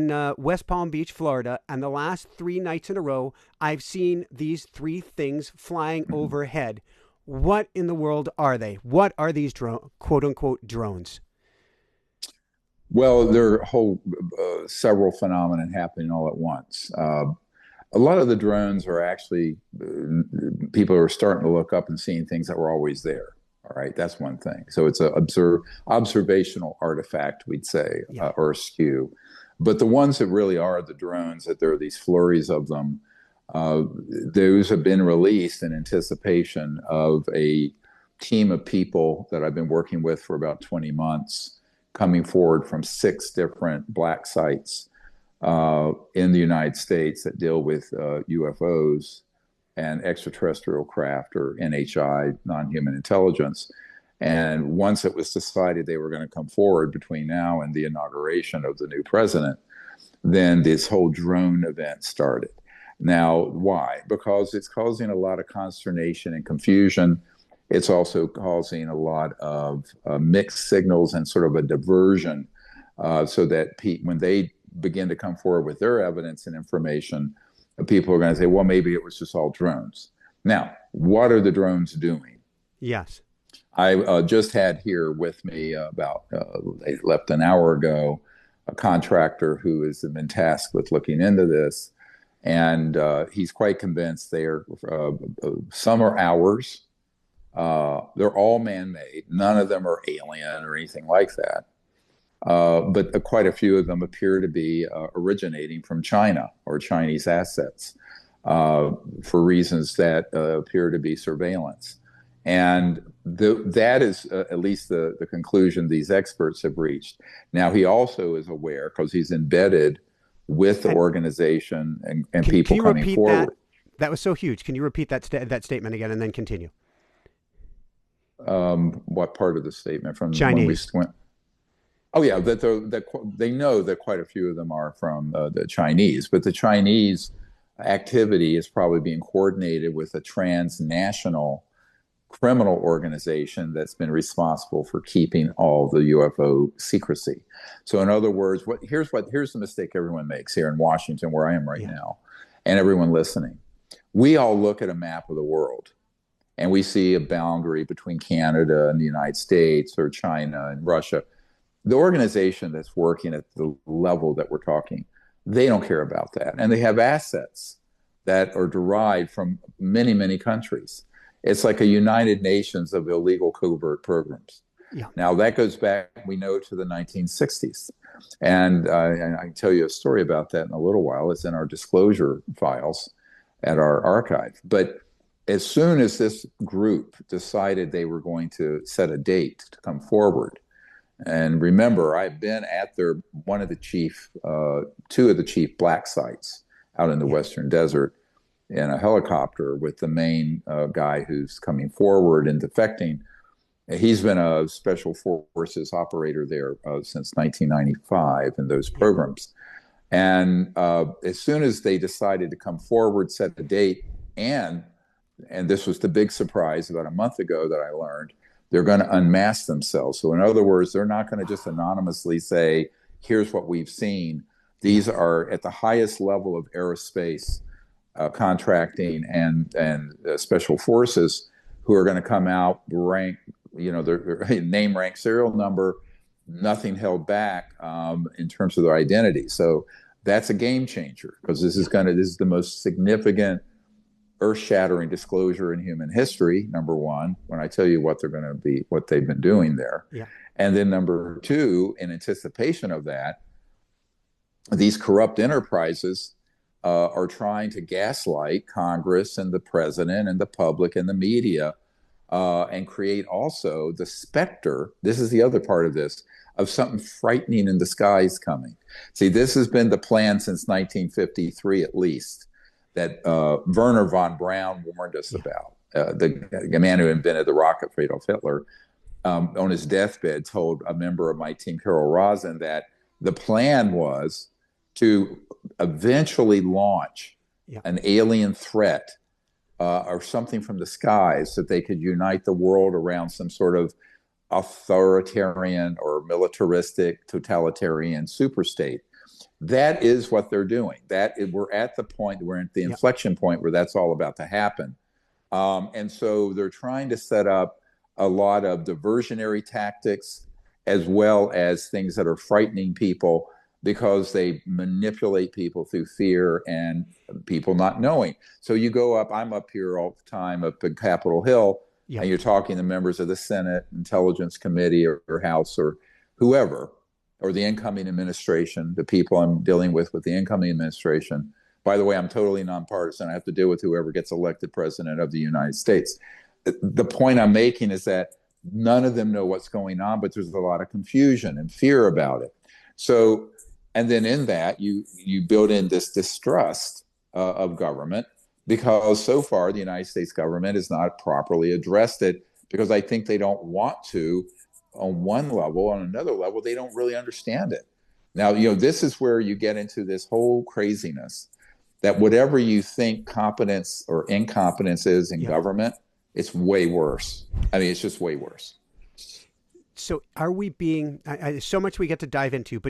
in West Palm Beach, Florida, and the last 3 nights in a row, I've seen these three things flying overhead. What in the world are they? What are these quote unquote drones? Well, there are several phenomena happening all at once. A lot of the drones are actually people are starting to look up and seeing things that were always there. All right, that's one thing. So it's a observational artifact, we'd say, Yeah. or skew. But the ones that really are the drones, that there are these flurries of them, those have been released in anticipation of a team of people that I've been working with for about 20 months, coming forward from 6 different black sites in the United States that deal with UFOs and extraterrestrial craft, or NHI, non-human intelligence. And once it was decided they were going to come forward between now and the inauguration of the new president, then this whole drone event started. Now, why? Because it's causing a lot of consternation and confusion. It's also causing a lot of mixed signals and sort of a diversion, so that when they begin to come forward with their evidence and information, people are going to say, well, maybe it was just all drones. Now, what are the drones doing? Yes. I just had here with me they left an hour ago, a contractor who has been tasked with looking into this. And he's quite convinced some are ours. They're all man-made. None of them are alien or anything like that. But quite a few of them appear to be originating from China or Chinese assets for reasons that appear to be surveillance. And that is at least the conclusion these experts have reached. Now, he also is aware, because he's embedded with the organization and people coming forward. That was so huge. Can you repeat that statement again and then continue? What part of the statement from Chinese? When we went? Oh yeah, that they know that quite a few of them are from the Chinese, but the Chinese activity is probably being coordinated with a transnational criminal organization that's been responsible for keeping all the UFO secrecy. So in other words, here's the mistake everyone makes here in Washington, where I am right now, and everyone listening. We all look at a map of the world and we see a boundary between Canada and the United States, or China and Russia. The organization that's working at the level that we're talking, they don't care about that. And they have assets that are derived from many, many countries. It's like a United Nations of illegal covert programs. Yeah. Now, that goes back, we know, to the 1960s. And I can tell you a story about that in a little while. It's in our disclosure files at our archive. But as soon as this group decided they were going to set a date to come forward, and remember, I've been at two of the chief black sites out in the Western Desert in a helicopter with the main guy who's coming forward and defecting. He's been a special forces operator there since 1995 in those programs. And as soon as they decided to come forward, set a date, and this was the big surprise about a month ago that I learned, they're going to unmask themselves. So in other words, they're not going to just anonymously say, here's what we've seen. These are at the highest level of aerospace contracting and special forces, who are going to come out, rank, their name, rank, serial number, nothing held back in terms of their identity. So that's a game changer, because this is the most significant, earth-shattering disclosure in human history, number one, when I tell you what they've been doing there. Yeah. And then number two, in anticipation of that, these corrupt enterprises are trying to gaslight Congress and the president and the public and the media, and create also the specter, this is the other part of this, of something frightening in the skies coming. See, this has been the plan since 1953 at least, that Werner von Braun warned us about. The man who invented the rocket for Adolf Hitler, on his deathbed, told a member of my team, Carol Rosin, that the plan was to eventually launch an alien threat or something from the skies, so that they could unite the world around some sort of authoritarian or militaristic totalitarian superstate. That is what they're doing. We're at the point, we're at the Yep. inflection point where that's all about to happen. And so they're trying to set up a lot of diversionary tactics as well as things that are frightening people because they manipulate people through fear and people not knowing. So you go up, I'm up here all the time up at Capitol Hill, Yep. and you're talking to members of the Senate, Intelligence Committee, or House, or whoever, or the incoming administration, the people I'm dealing with the incoming administration. By the way, I'm totally nonpartisan. I have to deal with whoever gets elected president of the United States. The point I'm making is that none of them know what's going on, but there's a lot of confusion and fear about it. So, and then in that, you build in this distrust of government because so far the United States government has not properly addressed it because I think they don't want to on one level. On another level, they don't really understand it. Now, this is where you get into this whole craziness that whatever you think competence or incompetence is in Yep. government, it's way worse. I mean, it's just way worse. So are we being, so much we get to dive into, but